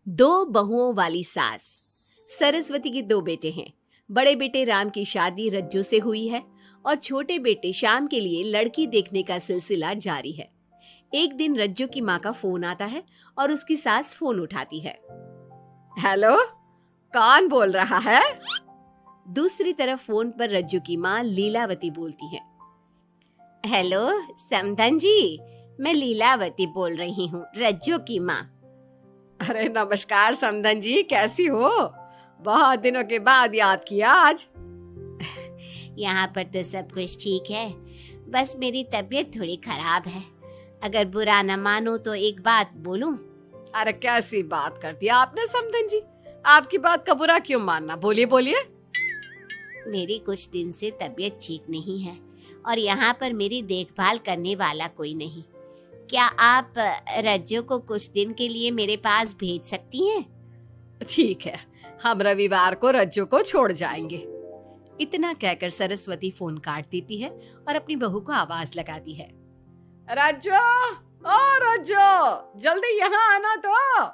दो बहुओं वाली सास। सरस्वती के दो बेटे हैं। बड़े बेटे राम की शादी रज्जू से हुई है और छोटे बेटे श्याम के लिए लड़की देखने का सिलसिला जारी है। एक दिन रज्जू की माँ का फोन आता है और उसकी सास फोन उठाती है। हेलो, कौन बोल रहा है? दूसरी तरफ फोन पर रज्जू की माँ लीलावती बोलती है। हेलो समधन जी, मैं लीलावती बोल रही हूँ, रज्जू की माँ। अरे नमस्कार समधन जी, कैसी हो? बहुत दिनों के बाद याद किया आज। यहाँ पर तो सब कुछ ठीक है, बस मेरी तबीयत थोड़ी खराब है। अगर बुरा न मानो तो एक बात बोलूं? अरे कैसी बात कर दी आपने समधन जी, आपकी बात का बुरा क्यों मानना, बोलिए बोलिए। मेरी कुछ दिन से तबीयत ठीक नहीं है और यहाँ पर मेरी देखभाल करने वाला कोई नहीं। क्या आप रज्जू को कुछ दिन के लिए मेरे पास भेज सकती हैं? ठीक है, हम रविवार को रज्जू को छोड़ जाएंगे। इतना कहकर सरस्वती फोन काट देती है और अपनी बहू को आवाज लगाती है। रज्जू, ओ रज्जू, जल्दी यहाँ आना तो।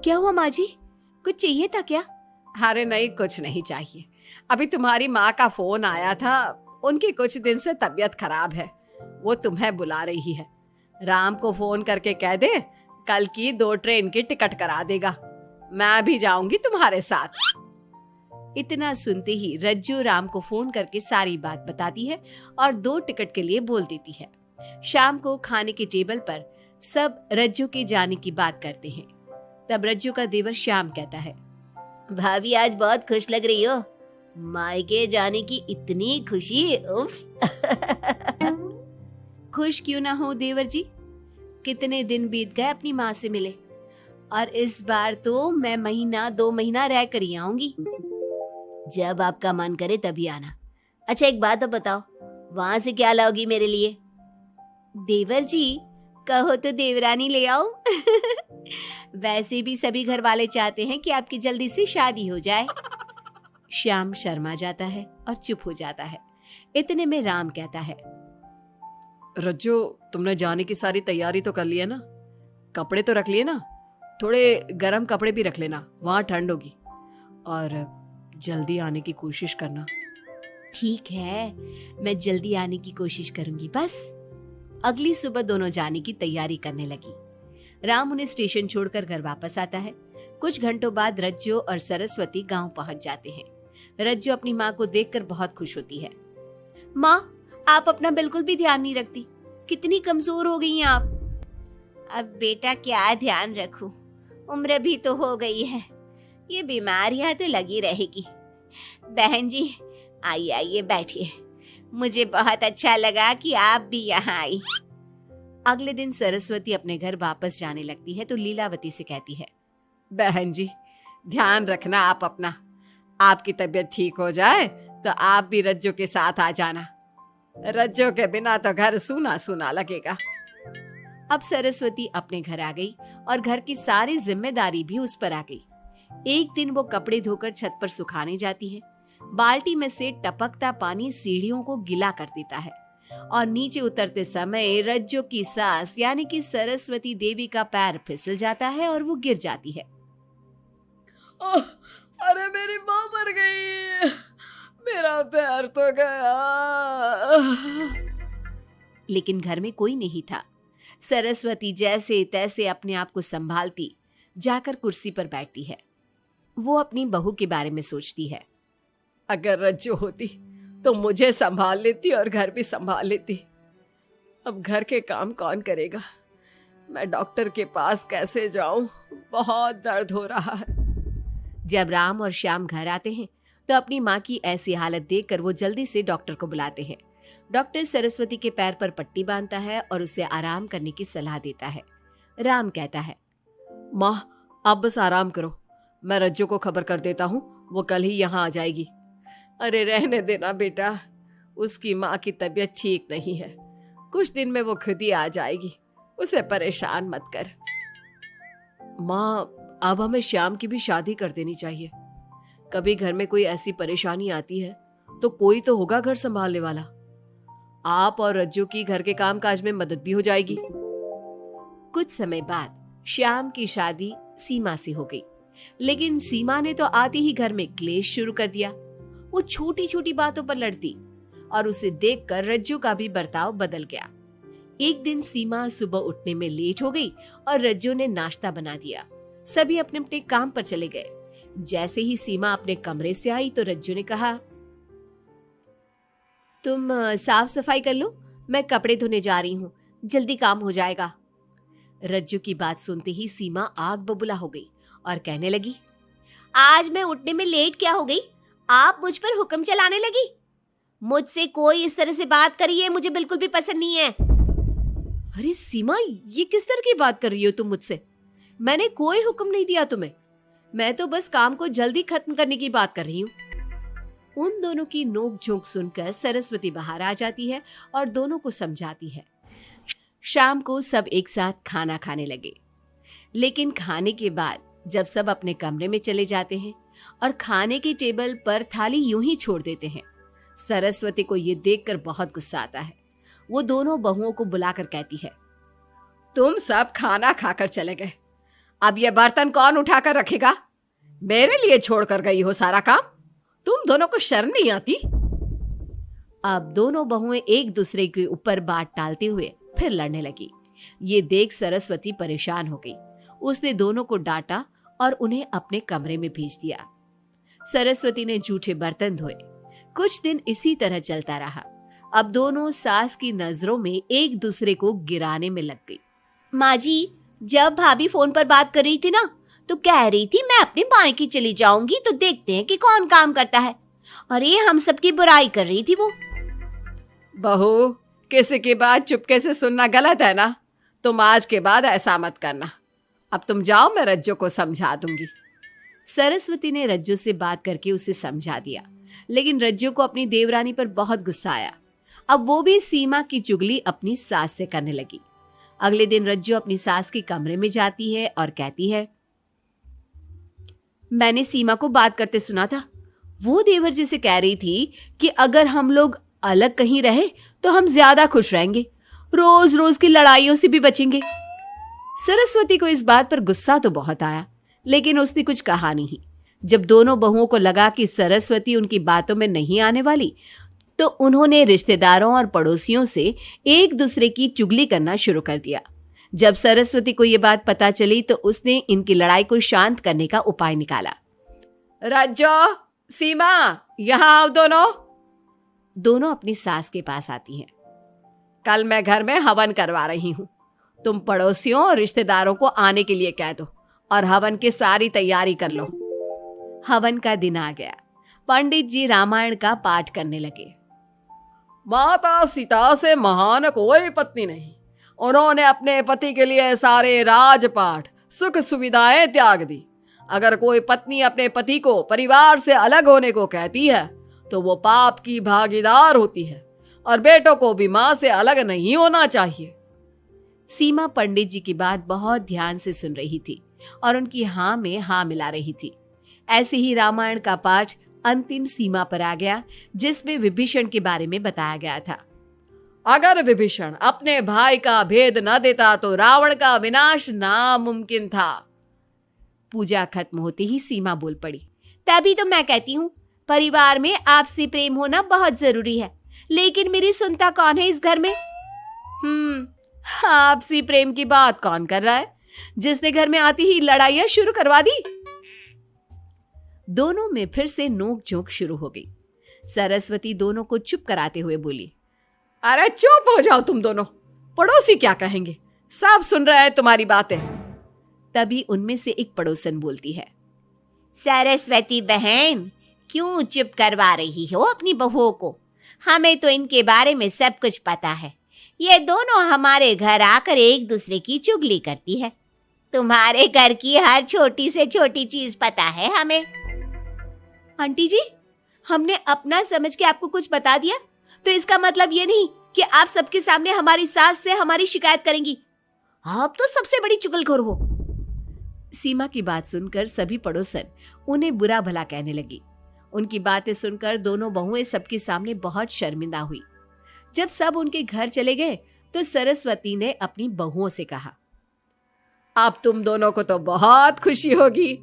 क्या हुआ माँ जी, कुछ चाहिए था क्या? अरे नहीं, कुछ नहीं चाहिए। अभी तुम्हारी माँ का फोन आया था, उनकी कुछ दिन से तबीयत खराब है, वो तुम्हें बुला रही है। राम को फोन करके कह दे कल की 2 ट्रेन की टिकट करा देगा, मैं भी जाऊंगी तुम्हारे साथ। इतना सुनते ही रज्जू राम को फोन करके सारी बात बताती है और 2 टिकट के लिए बोल देती है। शाम को खाने के टेबल पर सब रज्जू के जाने की बात करते हैं। तब रज्जू का देवर श्याम कहता है, भाभी आज बहुत खुश लग रही हो, मायके जाने की इतनी खुशी, उफ। खुश क्यों ना हो देवर जी, कितने दिन बीत गए अपनी माँ से मिले, और इस बार तो मैं 1-2 महीना रह कर ही आऊंगी। जब आपका मन करे तभी आना। अच्छा एक बात तो बताओ, वहां से क्या लाओगी मेरे लिए? देवर जी, कहो तो देवरानी ले आओ। वैसे भी सभी घर वाले चाहते हैं कि आपकी जल्दी से शादी हो जाए। श्याम शर्मा जाता है और चुप हो जाता है। इतने में राम कहता है, रज्जू, तुमने जाने की सारी तैयारी तो कर ली है ना? कपड़े तो रख लिए ना? थोड़े गर्म कपड़े भी रख लेना, वहां ठंड होगी, और जल्दी आने की कोशिश करना। ठीक है, मैं जल्दी आने की कोशिश करूंगी बस। अगली सुबह दोनों जाने की तैयारी करने लगी। राम उन्हें स्टेशन छोड़कर घर वापस आता है। कुछ घंटों बाद रज्जू और सरस्वती गांव पहुंच जाते हैं। रज्जू अपनी माँ को देखकर बहुत खुश होती है। माँ, आप अपना बिल्कुल भी ध्यान नहीं रखती, कितनी कमजोर हो गई हैं आप। अब बेटा क्या ध्यान रखूं, उम्र भी तो हो गई है, ये बीमारियां तो लगी रहेगी। बहन जी आइए आइए बैठिए, मुझे बहुत अच्छा लगा कि आप भी यहाँ आई। अगले दिन सरस्वती अपने घर वापस जाने लगती है तो लीलावती से कहती है, बहन जी ध्यान रखना आप अपना, आपकी तबीयत ठीक हो जाए तो आप भी रज्जू के साथ आ जाना, रज्जू के बिना तो घर सूना सूना लगेगा। अब सरस्वती अपने घर आ गई और घर की सारी जिम्मेदारी भी उस पर आ गई। एक दिन वो कपड़े धोकर छत पर सुखाने जाती है। बाल्टी में से टपकता पानी सीढ़ियों को गीला कर देता है और नीचे उतरते समय रज्जू की सास यानी कि सरस्वती देवी का पैर फिसल जाता है और वो गिर जाती है। ओह, अरे मेरी माँ मर गई, मेरा पैर तो गया। लेकिन घर में कोई नहीं था। सरस्वती जैसे तैसे अपने आप को संभालती जाकर कुर्सी पर बैठती है। वो अपनी बहू के बारे में सोचती है, अगर रज्जू होती तो मुझे संभाल लेती और घर भी संभाल लेती। अब घर के काम कौन करेगा? मैं डॉक्टर के पास कैसे जाऊं? बहुत दर्द हो रहा है। जब राम और श्याम घर आते हैं तो अपनी माँ की ऐसी हालत देखकर वो जल्दी से डॉक्टर को बुलाते हैं। डॉक्टर सरस्वती के पैर पर पट्टी बांधता है और उसे आराम करने की सलाह देता है। राम कहता है, माँ आप बस आराम करो, मैं रज्जू को खबर कर देता हूँ, वो कल ही यहाँ आ जाएगी। अरे रहने देना बेटा, उसकी माँ की तबीयत ठीक नहीं है, कुछ दिन में वो खुद ही आ जाएगी, उसे परेशान मत कर। माँ अब हमें श्याम की भी शादी कर देनी चाहिए, कभी घर में कोई ऐसी परेशानी आती है तो कोई तो होगा घर संभालने वाला। आप और रज्जू की घर के काम काज में मदद भी हो जाएगी। कुछ समय बाद श्याम की शादी सीमा से हो गई। लेकिन सीमा ने तो आते ही घर में क्लेश शुरू कर दिया। वो छोटी छोटी बातों पर लड़ती और उसे देखकर रज्जू का भी बर्ताव बदल गया। एक दिन सीमा सुबह उठने में लेट हो गई और रज्जू ने नाश्ता बना दिया। सभी अपने अपने काम पर चले गए। जैसे ही सीमा अपने कमरे से आई तो रज्जू ने कहा, तुम साफ सफाई कर लो, मैं कपड़े धोने जा रही हूँ, जल्दी काम हो जाएगा। रज्जू की बात सुनते ही सीमा आग बबूला हो गई और कहने लगी, आज मैं उठने में लेट क्या हो गई? आप मुझ पर हुक्म चलाने लगी। मुझसे कोई इस तरह से बात करी है मुझे बिल्कुल भी पसंद नहीं है। अरे सीमा, ये किस तरह की बात कर रही हो तुम मुझसे? मैंने कोई हुक्म नहीं दिया तुम्हें। मैं तो बस काम को जल्दी खत्म करने की बात कर रही हूँ। उन दोनों की नोक झोंक सुनकर सरस्वती बाहर आ जाती है और दोनों को समझाती है। शाम को सब एक साथ खाना खाने लगे। लेकिन खाने के बाद जब सब अपने कमरे में चले जाते हैं और खाने की टेबल पर थाली यूं ही छोड़ देते हैं, सरस्वती को ये देखकर बहुत गुस्सा आता है। वो दोनों बहुओं को बुलाकर कहती है, तुम सब खाना खाकर चले गए, अब ये बर्तन कौन उठाकर रखेगा? मेरे लिए छोड़कर गई हो सारा काम। तुम दोनों को शर्म नहीं आती? अब दोनों बहुएं एक दूसरे के ऊपर बात टालते हुए फिर लड़ने लगी। ये देख सरस्वती परेशान हो गई। उसने दोनों को डांटा और उन्हें अपने कमरे में भेज दिया। सरस्वती ने जूठे बर्तन धोए। कुछ दिन इसी तरह चलता रहा। अब दोनों सास की नजरों में एक दूसरे को गिराने में लग गई। माँ जी, जब भाभी फोन पर बात कर रही थी ना, तो कह रही थी मैं अपने मायके चली जाऊंगी तो देखते हैं कि कौन काम करता है। और ये हम सबकी बुराई कर रही थी वो। बहू, किसी की बात चुपके से सुनना गलत है ना। तुम आज के बाद ऐसा मत करना। अब तुम जाओ, मैं रज्जू को समझा दूंगी। सरस्वती ने रज्जू से बात करके उसे समझा दिया। लेकिन रज्जू को अपनी देवरानी पर बहुत गुस्सा आया। अब वो भी सीमा की चुगली अपनी सास से करने लगी। अगले दिन रज्जू अपनी सास के कमरे में जाती है और कहती है, मैंने सीमा को बात करते सुना था। वो देवर जी से कह रही थी कि अगर हम लोग अलग कहीं रहे तो हम ज्यादा खुश रहेंगे, रोज रोज की लड़ाइयों से भी बचेंगे। सरस्वती को इस बात पर गुस्सा तो बहुत आया, लेकिन उसने कुछ कहा नहीं। जब दोनों बहुओं को लगा कि सरस्वती उनकी बातों में नहीं आने वाली, तो उन्होंने रिश्तेदारों और पड़ोसियों से एक दूसरे की चुगली करना शुरू कर दिया। जब सरस्वती को यह बात पता चली तो उसने इनकी लड़ाई को शांत करने का उपाय निकाला। रज्जो, सीमा, यहां आओ दोनों। दोनों अपनी सास के पास आती हैं। कल मैं घर में हवन करवा रही हूं। तुम पड़ोसियों और रिश्तेदारों को आने के लिए कह दो और हवन की सारी तैयारी कर लो। हवन का दिन आ गया। पंडित जी रामायण का पाठ करने लगे। माता सीता से महान कोई पत्नी नहीं। उन्होंने अपने पति के लिए सारे राजपाट, सुख सुविधाएं त्याग दी। अगर कोई पत्नी अपने पति को परिवार से अलग होने को कहती है तो वो पाप की भागीदार होती है और बेटों को भी मां से अलग नहीं होना चाहिए। सीमा पंडित जी की बात बहुत ध्यान से सुन रही थी और उनकी हाँ में हाँ मिला रही थी। ऐसे ही रामायण का पाठ अंतिम सीमा पर आ गया, जिसमें विभीषण के बारे में बताया गया था। अगर विभीषण अपने भाई का भेद न देता तो रावण का विनाश नामुमकिन था। पूजा खत्म होते ही सीमा बोल पड़ी, तभी तो मैं कहती हूँ परिवार में आपसी प्रेम होना बहुत जरूरी है। लेकिन मेरी सुनता कौन है इस घर में? आपसी प्रेम की बात कौन कर रहा है, जिसने घर में आती ही लड़ाइयां शुरू करवा दी। दोनों में फिर से नोक झोंक शुरू हो गई। सरस्वती दोनों को चुप कराते हुए बोली, अरे चुप हो जाओ तुम दोनों, पड़ोसी क्या कहेंगे, सब सुन रहे हैं तुम्हारी बातें। तभी उनमें से एक पड़ोसन बोलती है, सरस्वती बहन, क्यों चुप करवा रही हो अपनी बहुओं को? हमें तो इनके बारे में सब कुछ पता है। ये दोनों हमारे घर आकर एक दूसरे की चुगली करती है। तुम्हारे घर की हर छोटी से छोटी चीज पता है हमें। आंटी जी, हमने अपना समझ के आपको कुछ बता दिया तो इसका मतलब ये नहीं कि आप सबके सामने हमारी सास से हमारी शिकायत करेंगी। आप तो सबसे बड़ी चुगलखोर हो। सीमा की बात सुनकर सभी पड़ोसन उन्हें बुरा भला कहने लगी। उनकी बातें सुनकर दोनों बहुएं सबके सामने बहुत शर्मिंदा हुई। जब सब उनके घर चले गए तो सरस्वती ने अपनी बहुओं से कहा, अब तुम दोनों को तो बहुत खुशी होगी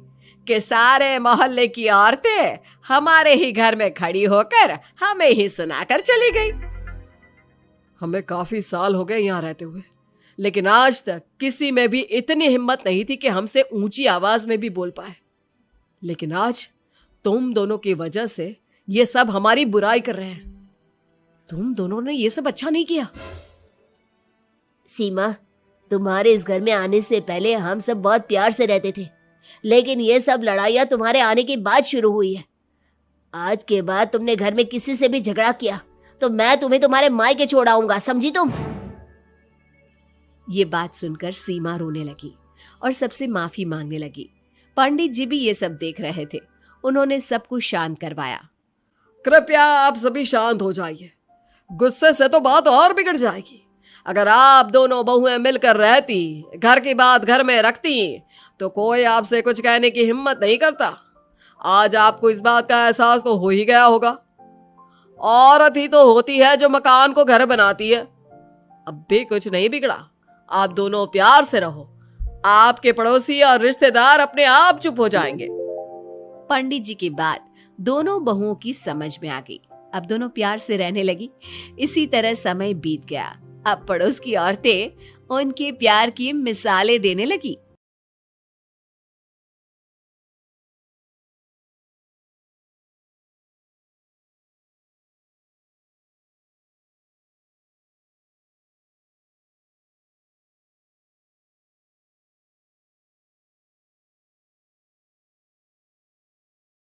कि सारे मोहल्ले की औरतें हमारे ही घर में खड़ी होकर हमें ही सुनाकर चली गई। हमें काफी साल हो गए यहाँ रहते हुए, लेकिन आज तक किसी में भी इतनी हिम्मत नहीं थी कि हमसे ऊंची आवाज में भी बोल पाए। लेकिन आज तुम दोनों की वजह से ये सब हमारी बुराई कर रहे हैं। तुम दोनों ने ये सब अच्छा नहीं किया। सीमा, तुम्हारे इस घर में आने से पहले हम सब बहुत प्यार से रहते थे, लेकिन ये सब लड़ाइयाँ तुम्हारे आने के बाद शुरू हुई है। आज के बाद तुमने घर में किसी से भी झगड़ा किया तो मैं तुम्हें तुम्हारे मायके छोड़ आऊंगा, समझी तुम? ये बात सुनकर सीमा रोने लगी और सबसे माफी मांगने लगी। पंडित जी भी ये सब देख रहे थे। उन्होंने सबको शांत करवाया। कृपया आप सभी शांत हो जाइए, गुस्से से तो बात और बिगड़ जाएगी। अगर आप दोनों बहुएं मिलकर रहती, घर की बात घर में रखती, तो कोई आपसे कुछ कहने की हिम्मत नहीं करता। आज आपको इस बात का एहसास तो हो ही गया होगा। औरत ही तो होती है जो मकान को घर बनाती है। अब भी कुछ नहीं बिगड़ा, आप दोनों प्यार से रहो। आपके पड़ोसी और रिश्तेदार अपने आप चुप हो जाएंगे। पंडित जी की बात दोनों बहुओं की समझ में आ गई। अब दोनों प्यार से रहने लगी। इसी तरह समय बीत गया। अब पड़ोस की औरतें उनके प्यार की मिसालें देने लगी।